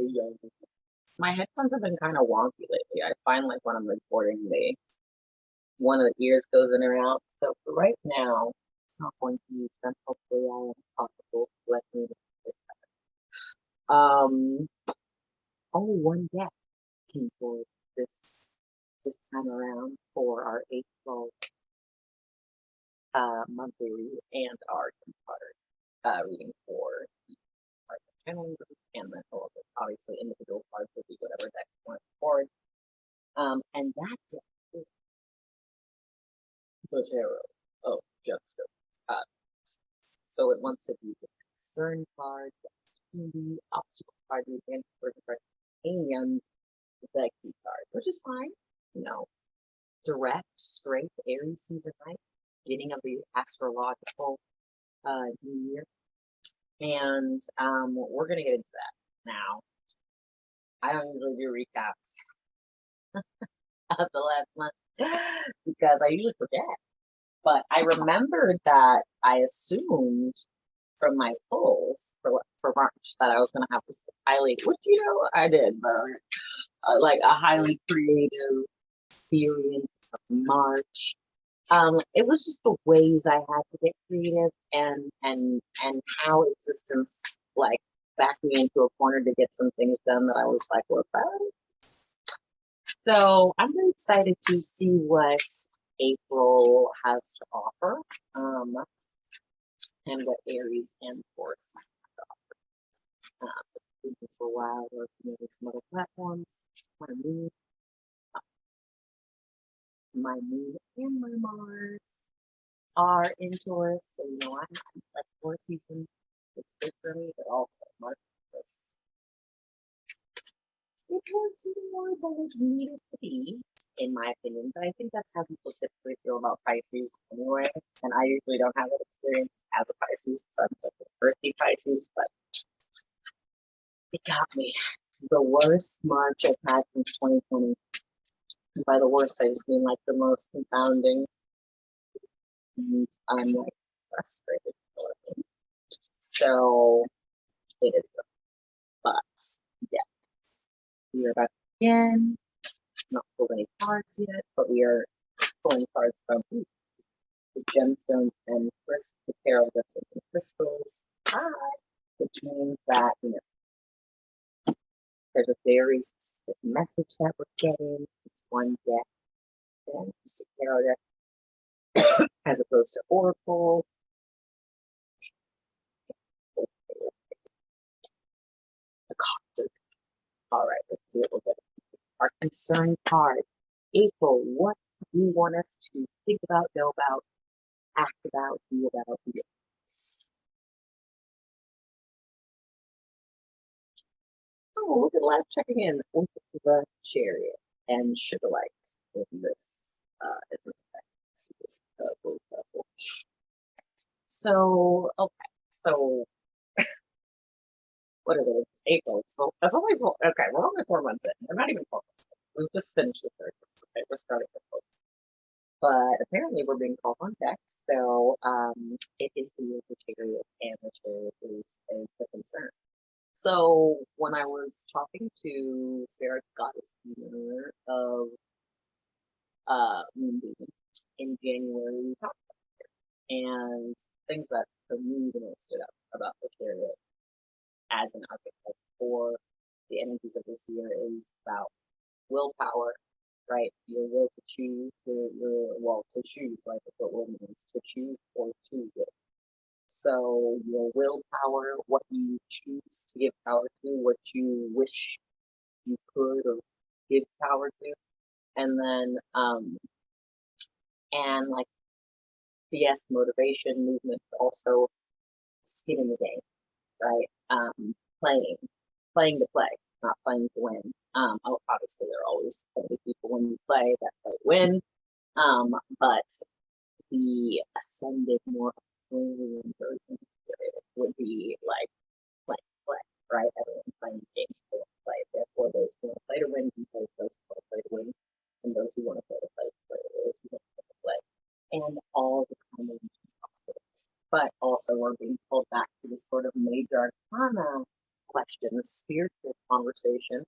very young. My headphones have been kind of wonky lately. I find like when I'm recording, one of the ears goes in or out. So for right now, I'm not going to use them. Hopefully, I am possible to let me. Um, Only one guest came forward this time around for our April monthly read and our reading for our channel group, and then obviously individual cards would be whatever deck you want to forward. And that deck is the Tarot of Gemstones. So it wants to be the concern card, the obstacle card, the advanced version card, and the key card, which is fine. You know, direct, straight Aries season, right? Beginning of the astrological new year. And we're gonna get into that now. I don't usually do recaps of the last month because I usually forget. But I remembered that I assumed from my polls for March that I was going to have this highly, which I did, but like a highly creative experience of March. It was just the ways I had to get creative and how existence like backed me into a corner to get some things done that I was like, what about? So I'm really excited to see what April has to offer, and what Aries and Taurus has to offer. Been this for a while, working with some other platforms. My moon and my Mars are in Taurus, so I'm like Taurus season. It's good for me, but also Mars is it was more than it needed to be, in my opinion. But I think that's how people typically feel about Pisces anyway. And I usually don't have that experience as a Pisces, so I'm such a birthday Pisces, but it got me. This is the worst March I've had since 2020. And by the worst, I just mean like the most confounding. And I'm like frustrated. So it is good. But yeah, we are back again. Not pulling any cards yet, but we are pulling cards from the Gemstones and the Tarot and crystals, which means that there's a very specific message that we're getting. It's one deck, and just a tarot deck, as opposed to oracle. The card. All right, let's see what we're getting. Our concern card. April, what do you want us to think about, know about, act about, be about, Oh, look at live checking in with the Chariot and Sugar Lights in this So okay, so what is it? It's April. So that's only okay. We're only 4 months in. We're not even 4 months in. We've just finished the third month. Okay, we're starting the fourth. But apparently we're being called on deck. So it is the year of the Chariot, and the Chariot is a concern. So when I was talking to Sarah Goddess of Moonbeam in January, we talked about it, and things that for me the most stood out about the Chariot as an archetype for the energies of this year is about willpower, right? Your will to choose, to choose, right? That's what will means, to choose or to will. So your willpower, what you choose to give power to, what you wish you could or give power to, and then and like yes, motivation, movement, but also skin in the game, right? Playing to play, not playing to win. Obviously there are always going to be people when you play that play win, but the ascended, more version would be like play, right? Everyone playing games to play. Therefore, those who want to play to win can play, those who want to play to win, and those who want to play to play, those who want to play to play, and all the combinations possible. But also, we're being pulled back to this sort of major arcana questions, spiritual conversation,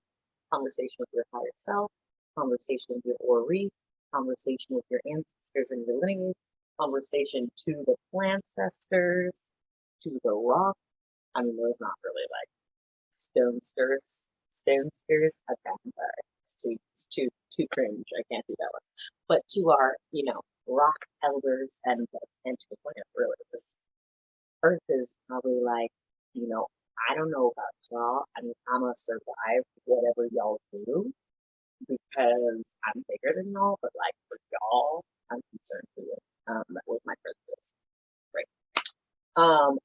conversation with your higher self, conversation with your Ori, conversation with your ancestors and your lineage, conversation to the ancestors, to the rock. I mean, there's not really like stonesters. Stonesters. Okay, I'm sorry. It's too cringe. I can't do that one. But to our, rock elders and to the planet, really, because Earth is probably like, I don't know about y'all. I mean, I'm gonna survive whatever y'all do because I'm bigger than y'all. But like for y'all, I'm concerned for you. That was my prejudice. Right.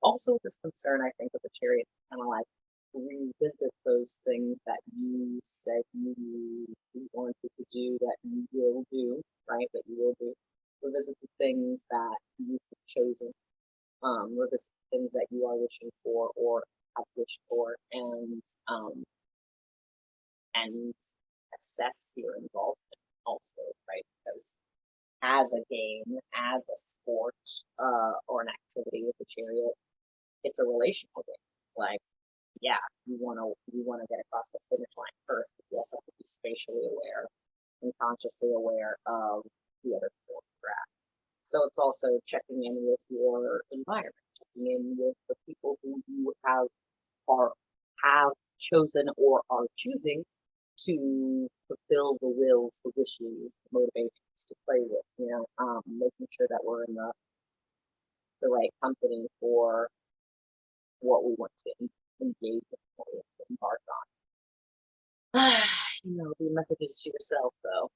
Also with this concern, I think with the Chariot, kind of like revisit those things that you said you wanted to do, that you will do, right? That you will do. Revisit the things that you've chosen, revisit the things that you are wishing for or have wished for, and assess your involvement also, right? Because as a game, as a sport, or an activity with the Chariot, it's a relational game. Like, yeah, you wanna get across the finish line first, but you also have to be spatially aware and consciously aware of the other people track. So it's also checking in with your environment, checking in with the people who you have chosen or are choosing to fulfill the wills, the wishes, the motivations to play with, making sure that we're in the right company for what we want to engage with, what we want to embark on. The messages to yourself though.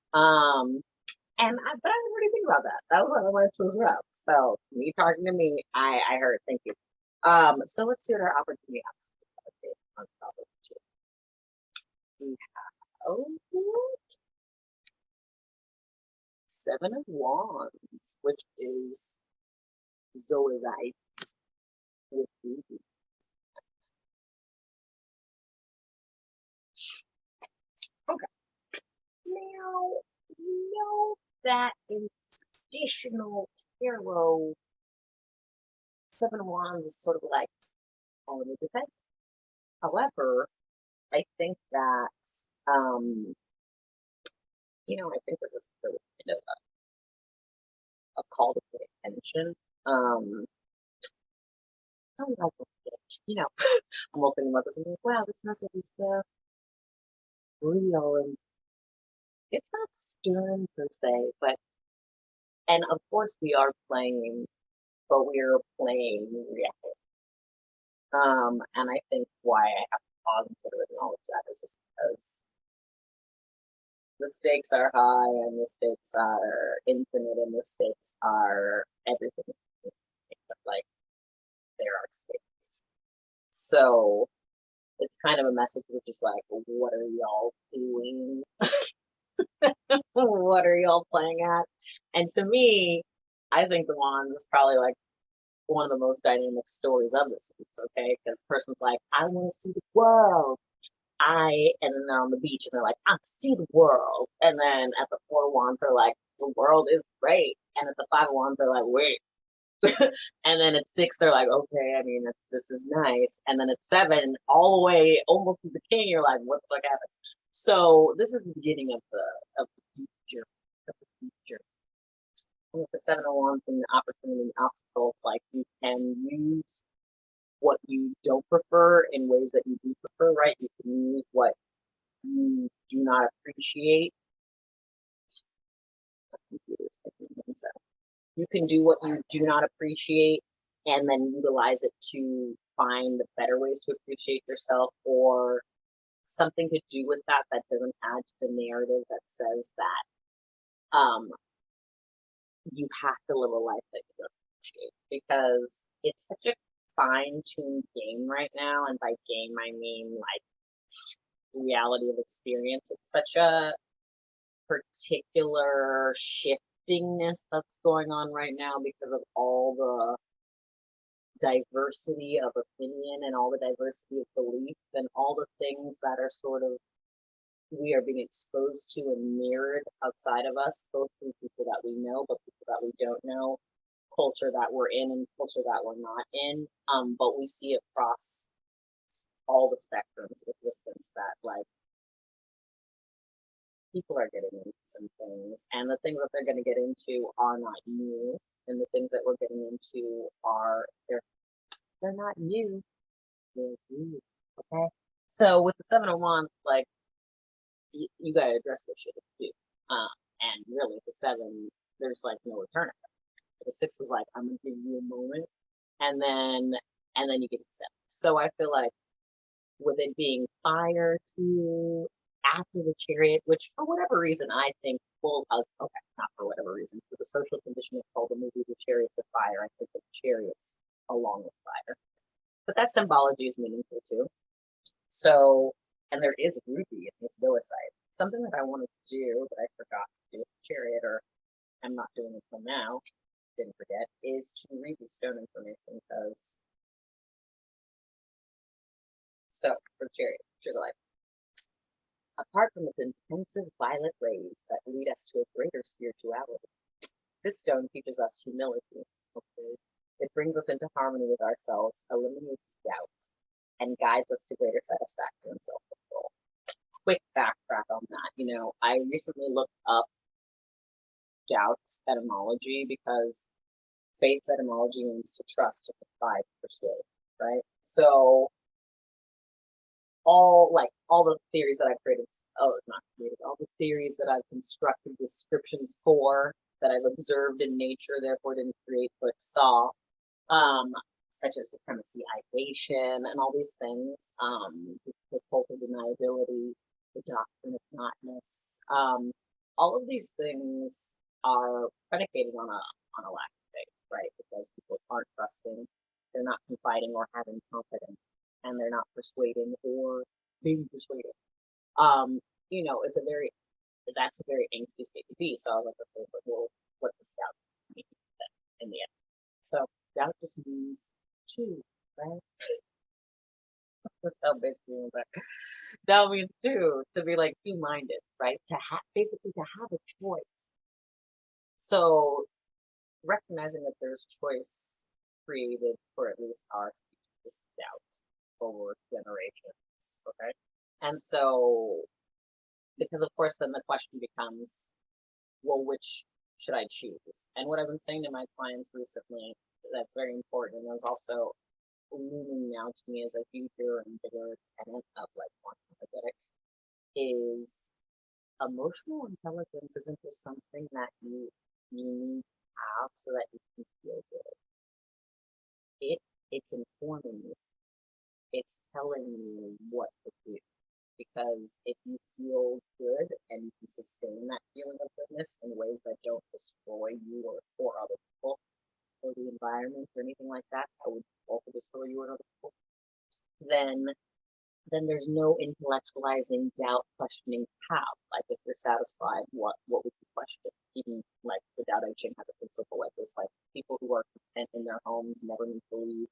But I was already thinking about that. That was one of my tools up. So me talking to me, I heard. Thank you. So let's see what our opportunity is. We have Seven of Wands, which is Zoazite with Ruby. Okay. Now, that in traditional tarot, Seven of Wands is sort of like on the defense. However, I think that, I think this is really kind of a call to pay attention. I'm opening about this and like, wow, this message is real, and it's not stern per se, and of course we are playing, but we're playing reality. And I think why I have to pause and sort of acknowledge that is just because the stakes are high and the stakes are infinite and the stakes are everything. But like, there are stakes. So it's kind of a message which is like, what are y'all doing? What are y'all playing at? And to me, I think the Wands is probably like one of the most dynamic stories of the series, okay? Because person's like, I want to see the world. And then they're on the beach and they're like, I see the world. And then at the Four of Wands, they're like, the world is great. And at the Five of Wands, they're like, wait. And then at 6, they're like, okay, I mean, this is nice. And then at 7, all the way almost to the King, you're like, what the fuck happened? So this is the beginning of the future. And with the Seven of Wands and the opportunity and obstacle, it's like you can use what you don't prefer in ways that you do prefer, right? You can use what you do not appreciate. You can do what you do not appreciate and then utilize it to find better ways to appreciate yourself, or something to do with that doesn't add to the narrative that says that you have to live a life that you appreciate, because it's such a fine-tuned game right now, and by game I mean like reality of experience. It's such a particular shiftingness that's going on right now because of all the diversity of opinion and all the diversity of belief and all the things that are sort of we are being exposed to and mirrored outside of us, both from people that we know, but people that we don't know, culture that we're in and culture that we're not in. But we see it all the spectrums of existence that like people are getting into some things, and the things that they're going to get into are not new, and the things that we're getting into are they're not new, they're you. Okay, so with the 701, like you got to address this shit too. And really, the 7, there's like no return. The 6 was like, I'm gonna give you a moment, and then you get to the 7. So I feel like with it being fire to after the Chariot, which for whatever reason I think, well, okay, not for whatever reason, for the social condition of called the movie The Chariots of Fire, I think the Chariots along with fire. But that symbology is meaningful too. So, and there is Ruby in the Zoicide. Something that I wanted to do that I forgot to do with the Chariot, or I'm not doing until now, didn't forget, is to read the stone information because. So, for the Chariot, Sugar Life. Apart from its intensive violet rays that lead us to a greater spirituality, this stone teaches us humility. Okay? It brings us into harmony with ourselves, eliminates doubt, and guides us to greater satisfaction and self-control. Quick backtrack on that. You know, I recently looked up doubt's etymology because faith's etymology means to trust, to confide, to persuade, right? So all the theories that I've created, not created, all the theories that I've constructed descriptions for, that I've observed in nature, therefore didn't create but saw, such as supremacy, ideation, and all these things, the cult of deniability, the doctrine of notness, all of these things are predicated on a lack of faith, right? Because people aren't trusting, they're not confiding or having confidence, and they're not persuading or being persuaded. You know, that's a very angsty state to be. So I was like, okay, but well, what does doubt mean in the end? So doubt just means two, right? That's how basically means that. Doubt means two, to be like two-minded, right? To have basically to have a choice. So recognizing that there's choice created for at least our species doubt over generations, okay? And so, because of course then the question becomes, well, which should I choose? And what I've been saying to my clients recently, that's very important, and is also looming now to me as a huger and bigger tenet of like quantum energetics, is emotional intelligence isn't just something that you need to have so that you can feel good. It's informing you. It's telling you what to do. Because if you feel good and you can sustain that feeling of goodness in ways that don't destroy you or other people or the environment or anything like that, that would also destroy you or other people, then there's no intellectualizing, doubt, questioning how. Like if you're satisfied, what would you question? Even like the Tao Te Ching has a principle like this, like people who are content in their homes never need to leave.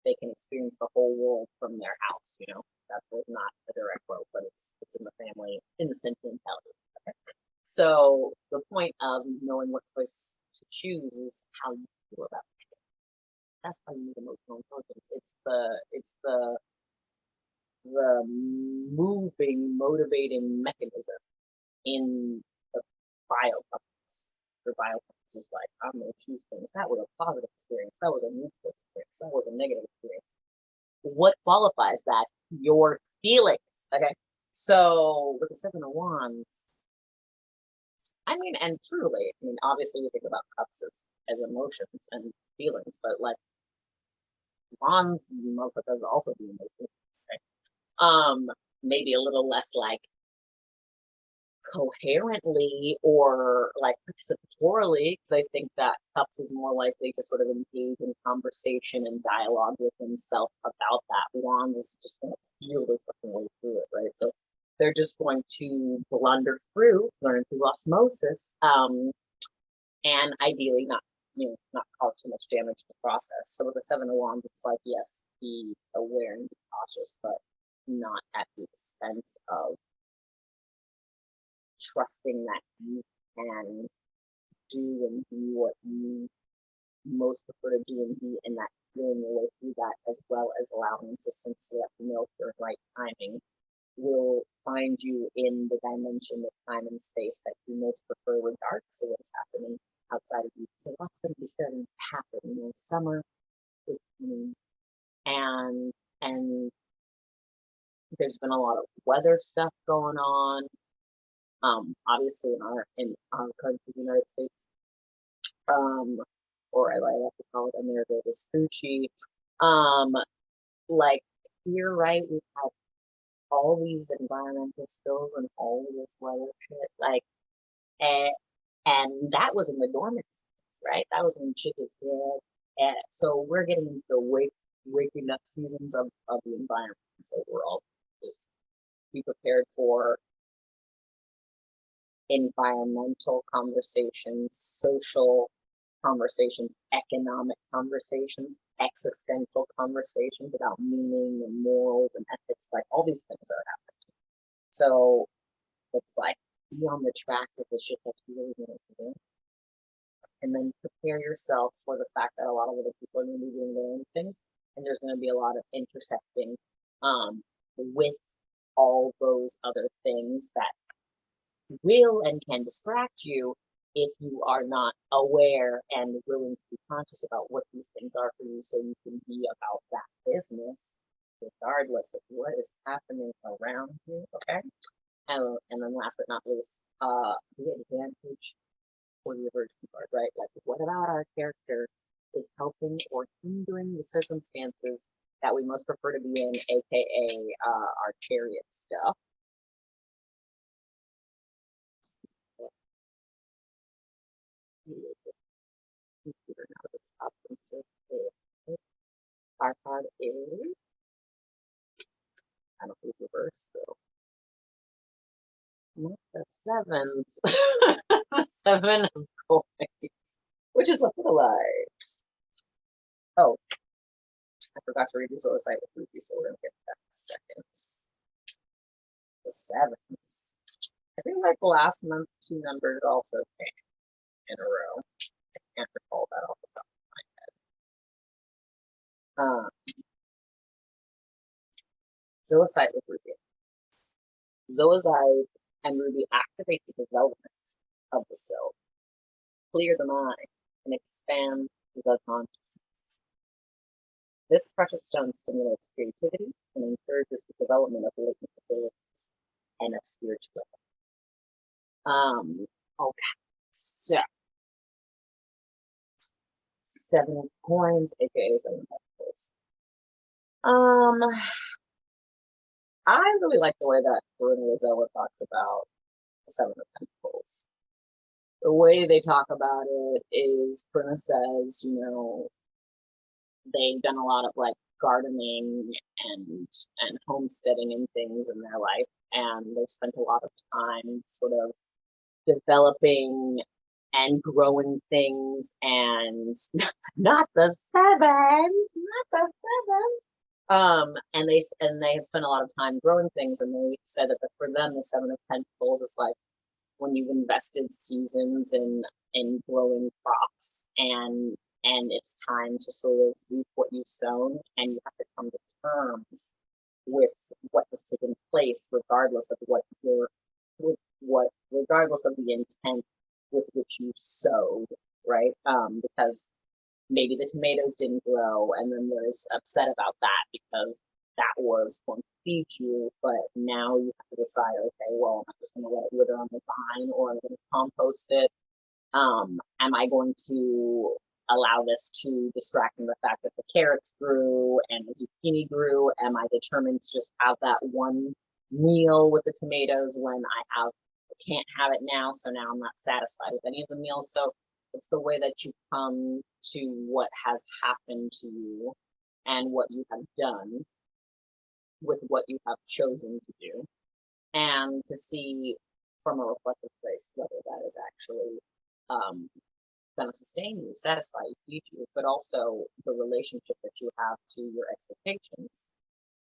They can experience the whole world from their house, you know. That's not a direct quote, but it's in the family, in the sentimentality. Okay. So the point of knowing what choice to choose is how you feel about it. That's how you need emotional intelligence. It's the moving, motivating mechanism in the biocompass. The biocompass is like, I'm going to choose things. That was a positive experience. That was a neutral experience. That was a negative experience. What qualifies that? Your feelings. Okay. So with the 7 of Wands, I mean, and truly, I mean, obviously we think about cups as emotions and feelings, but like Wands, most of those also be emotions. Okay? Maybe a little less like coherently or like participatorily, because I think that cups is more likely to sort of engage in conversation and dialogue with himself about that. Wands is just going to feel this fucking way through it, right? So they're just going to blunder through, learn through osmosis, and ideally not cause too much damage to the process. So with the 7 of Wands, it's like, yes, be aware and be cautious, but not at the expense of trusting that you can do and be what you most prefer to do and be in that feeling your way through that, as well as allowing assistance to let you know if you're in right timing, will find you in the dimension of time and space that you most prefer, regardless of what's happening outside of you. So lots going to be starting to happen. You know, summer is coming, and there's been a lot of weather stuff going on. Obviously in our country, the United States, or I like to call it America, the Scoochie. Like here, right, we've had all these environmental spills and all of this weather shit, like, and that was in the dormant seasons, right? That was when shit is dead. And so we're getting into the waking up seasons of the environment. So we're all just be prepared for environmental conversations, social conversations, economic conversations, existential conversations about meaning and morals and ethics, like all these things are happening. So it's like, be on the track of the shit that you really want to do. And then prepare yourself for the fact that a lot of other people are going to be doing their own things. And there's going to be a lot of intersecting with all those other things that will and can distract you if you are not aware and willing to be conscious about what these things are for you, so you can be about that business regardless of what is happening around you. Okay. And then last but not least, the advantage for the aversion card, right? Like, what about our character is helping or hindering the circumstances that we most prefer to be in, aka our chariot stuff. Our card is, I don't think reverse though. Not the sevens. The 7 of coins, which is up for the lives. Oh, I forgot to read the solar site with Ruby, so we're gonna get that in seconds. The 7s. I think like last month, 2 numbers also came in a row. I can't recall that off the top of my head. Zoisite with Ruby. Zoisite and Ruby activate the development of the self, clear the mind, and expand the consciousness. This precious stone stimulates creativity and encourages the development of latent abilities and of spirituality. Okay, so 7 of coins, aka 7 of pentacles. I really like the way that Corinna Rosella talks about the 7 of Pentacles. The way they talk about it is, Corinna says, you know, they've done a lot of like gardening and homesteading and things in their life, and they've spent a lot of time sort of developing and growing things, and not the sevens, and they have spent a lot of time growing things, and they said that for them the 7 of Pentacles is like when you've invested seasons in growing crops, and it's time to sort of reap what you've sown, and you have to come to terms with what has taken place, regardless of regardless of the intent with which you sowed, right? Because maybe the tomatoes didn't grow, and then there's upset about that because that was going to feed you, but now you have to decide, okay, well, am I just going to let it wither on the vine, or am I going to compost it? Am I going to allow this to distract from the fact that the carrots grew and the zucchini grew? Am I determined to just have that one meal with the tomatoes when I can't have it now, so now I'm not satisfied with any of the meals? So it's the way that you come to what has happened to you and what you have done with what you have chosen to do, and to see from a reflective place whether that is actually going to sustain you, satisfy you, feed you, but also the relationship that you have to your expectations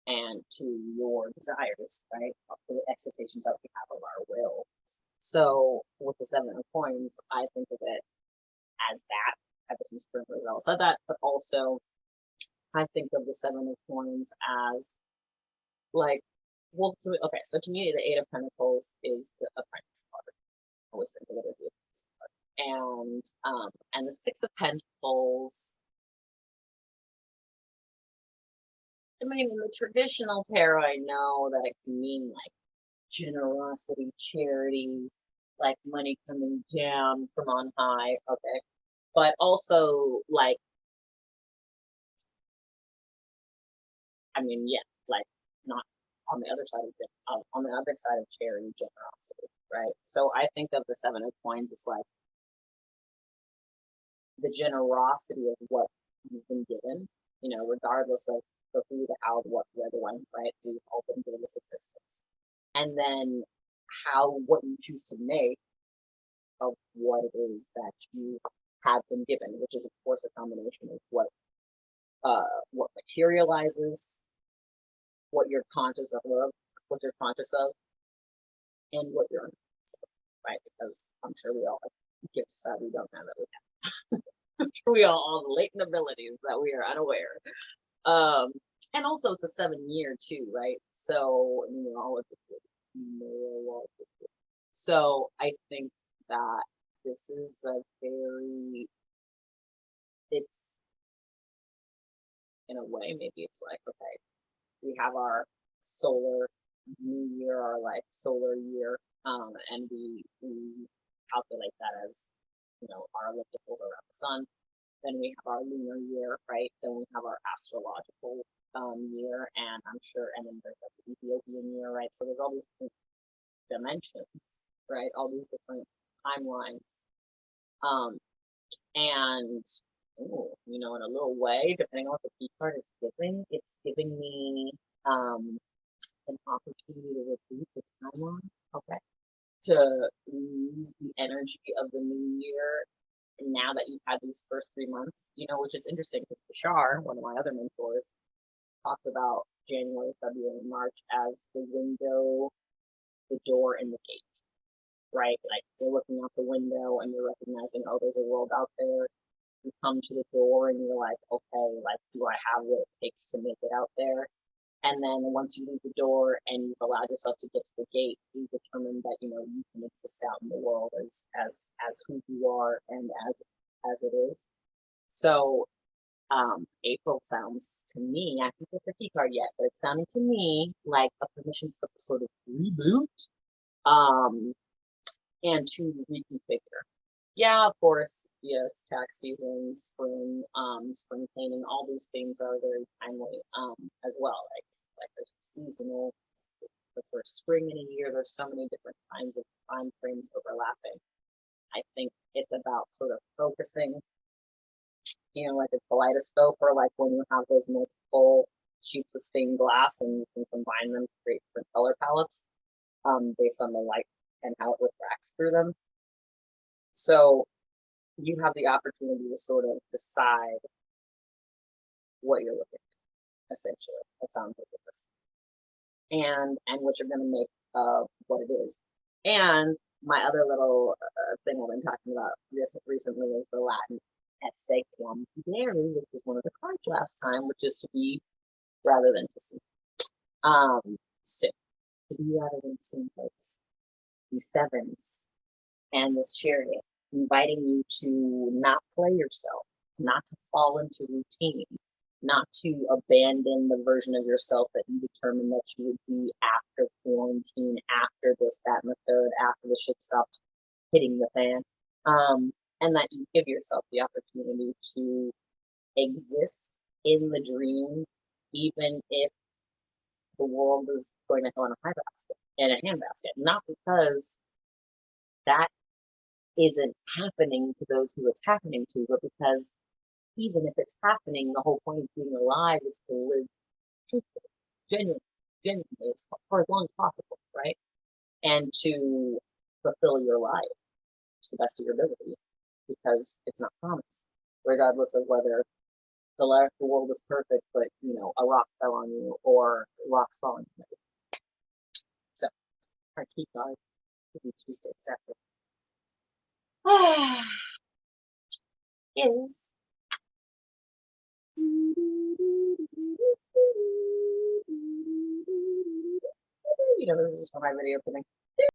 and to your desires, right? The expectations that we have of our will. So with the 7 of coins, I think of it as that, ever since Corinna Rosella said that, but also I think of the Seven of Coins as like, well, okay, so to me, the Eight of Pentacles is the Apprentice card. I always think of it as the Apprentice card. And the Six of Pentacles, I mean, in the traditional tarot, I know that it can mean like generosity, charity, like money coming down from on high, okay, but also like, I mean, yeah, like not on the other side on the other side of charity, generosity, right? So I think of the Seven of Coins as like the generosity of what he's been given, you know, regardless of the who, the how, the what, where, the when, right? We've all been given this existence, and then what you choose to make of what it is that you have been given, which is of course a combination of what materializes, what you're conscious of, what you're conscious of, and what you're unconscious of, right? Because I'm sure we all have gifts that we don't have that we have. I'm sure we all have latent abilities that we are unaware. And also it's a 7-year too, right? So so I think that this is a very, it's in a way, maybe it's like, okay, we have our solar new year, our like solar year, and we calculate that as, you know, our ellipticals around the sun. Then we have our lunar year, right? Then we have our astrological year, and I'm sure, and then there's like the Ethiopian year, right? So there's all these different dimensions, right? All these different timelines. And you know, in a little way, depending on what the key card is giving, it's giving me an opportunity to repeat the timeline, okay? To use the energy of the new year. And now that you've had these first 3 months, you know, which is interesting because Bashar, one of my other mentors, talked about January, February, and March as the window, the door, and the gate, right? Like you're looking out the window and you're recognizing, oh, there's a world out there. You come to the door and you're like, okay, like, do I have what it takes to make it out there? And then once you leave the door and you've allowed yourself to get to the gate, you determine that, you know, you can exist out in the world as who you are and as it is. So April sounds to me, I haven't put the key card yet, but it sounded to me like a permission slip to sort of reboot and to reconfigure. Yeah, of course, yes, tax season, spring cleaning, all these things are very timely as well. Like there's seasonal, the first spring in a year, there's so many different kinds of time frames overlapping. I think it's about sort of focusing, you know, like a kaleidoscope, or like when you have those multiple sheets of stained glass and you can combine them to create different color palettes based on the light and how it refracts through them. So you have the opportunity to sort of decide what you're looking at, essentially. That sounds like this. And what you're going to make of what it is. And my other little thing I've been talking about recently is the Latin esse quam pudere, which is one of the cards last time, which is to be rather than to see. So to be rather than see, folks. These sevens and this Chariot, inviting you to not play yourself, not to fall into routine, not to abandon the version of yourself that you determined that you would be after quarantine, after this, that, and the third, after the shit stopped hitting the fan. And that you give yourself the opportunity to exist in the dream, even if the world is going to go in a handbasket. Not because that isn't happening to those who it's happening to, but because even if it's happening, the whole point of being alive is to live truthfully, genuinely, for as long as possible, right? And to fulfill your life to the best of your ability, because it's not promised, regardless of whether the world is perfect, but, you know, a rock fell on you or rocks falling on you. So, our key card, if you choose to accept it, is You know, this is just my video for me.